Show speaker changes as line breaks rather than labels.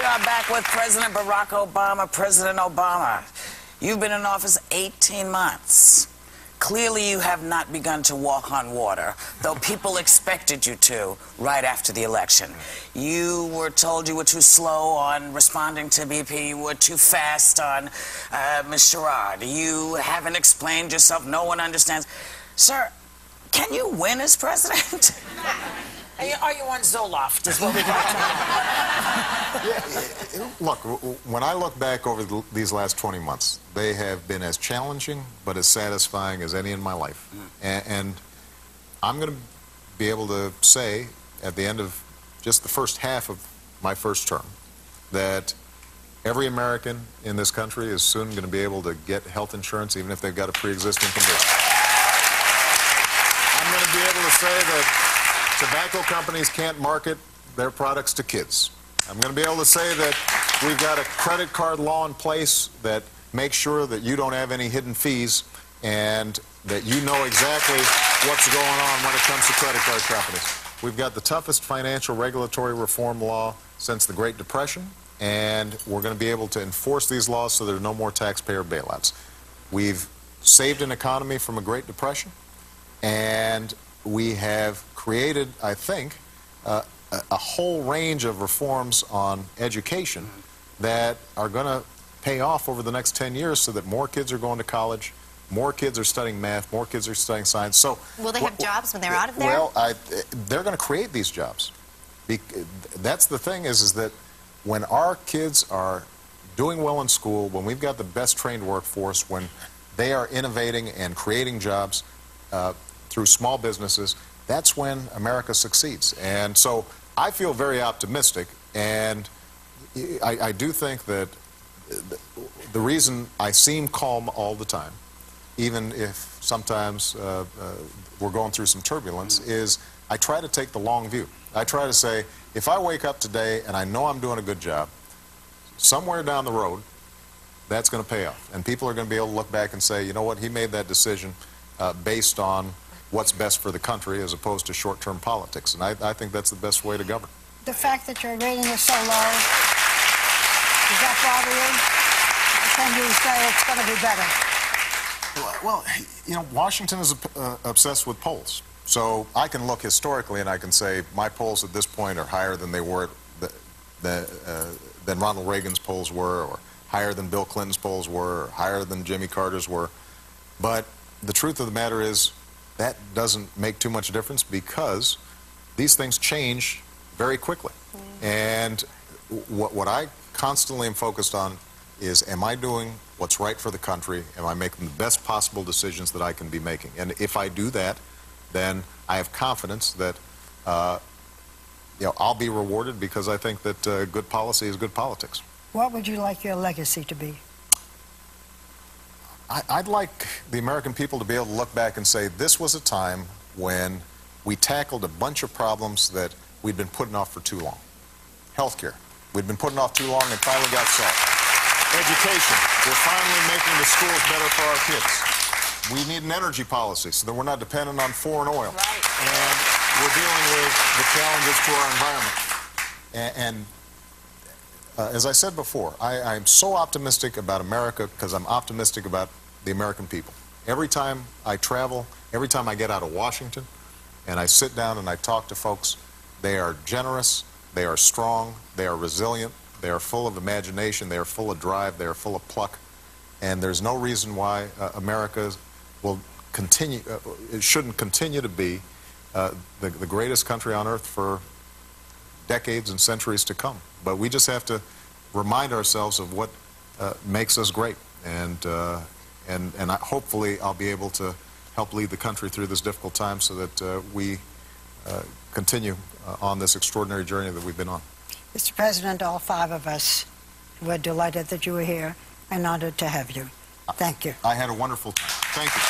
are back with President Barack Obama. President Obama, you've been in office 18 months. Clearly, you have not begun to walk on water, though people expected you to right after the election. You were told you were too slow on responding to BP. You were too fast on Ms. Sherrod. You haven't explained yourself. No one understands. Sir, can you win as president? Are you on Zoloft, is what we got to know.
Look, when I look back over these last 20 months, they have been as challenging but as satisfying as any in my life. And I'm going to be able to say at the end of just the first half of my first term that every American in this country is soon going to be able to get health insurance even if they've got a pre-existing condition. I'm going to be able to say that tobacco companies can't market their products to kids. I'm going to be able to say that we've got a credit card law in place that makes sure that you don't have any hidden fees and that you know exactly what's going on when it comes to credit card companies. We've got the toughest financial regulatory reform law since the Great Depression, and we're going to be able to enforce these laws so there are no more taxpayer bailouts. We've saved an economy from a Great Depression, and we have created, I think, a whole range of reforms on education that are going to pay off over the next 10 years so that more kids are going to college, more kids are studying math, more kids are studying science. So,
will they have jobs when they're out of there?
Well, they're going to create these jobs. That's the thing is that when our kids are doing well in school, when we've got the best trained workforce, when they are innovating and creating jobs through small businesses, that's when America succeeds. And so I feel very optimistic, and I do think that the reason I seem calm all the time, even if sometimes we're going through some turbulence, is I try to take the long view. I try to say, if I wake up today and I know I'm doing a good job, somewhere down the road, that's going to pay off. And people are going to be able to look back and say, you know what, he made that decision based on what's best for the country as opposed to short-term politics. And I think that's the best way to govern.
The fact that your rating is so low, does that bother you? Or can you say it's going to be better?
Well, you know, Washington is obsessed with polls. So I can look historically and I can say my polls at this point are higher than they were, than Ronald Reagan's polls were, or higher than Bill Clinton's polls were, or higher than Jimmy Carter's were. But the truth of the matter is, that doesn't make too much difference because these things change very quickly. And what I constantly am focused on is, am I doing what's right for the country? Am I making the best possible decisions that I can be making? And if I do that, then I have confidence that you know, I'll be rewarded because I think that good policy is good politics.
What would you like your legacy to be?
I'd like the American people to be able to look back and say, this was a time when we tackled a bunch of problems that we'd been putting off for too long. Healthcare, we'd been putting off too long and finally got solved. Education, we're finally making the schools better for our kids. We need an energy policy so that we're not dependent on foreign oil.
Right.
And we're dealing with the challenges to our environment. As I said before, I'm so optimistic about America because I'm optimistic about the American people. Every time I travel, every time I get out of Washington and I sit down and I talk to folks, they are generous, they are strong, they are resilient, they are full of imagination, they are full of drive, they are full of pluck, and there's no reason why America will continue, it shouldn't continue to be the greatest country on earth for decades and centuries to come. But we just have to remind ourselves of what makes us great, and hopefully I'll be able to help lead the country through this difficult time so that we continue on this extraordinary journey that we've been on.
Mr. President, all five of us were delighted that you were here and honored to have you. Thank you.
I had a wonderful time. Thank you.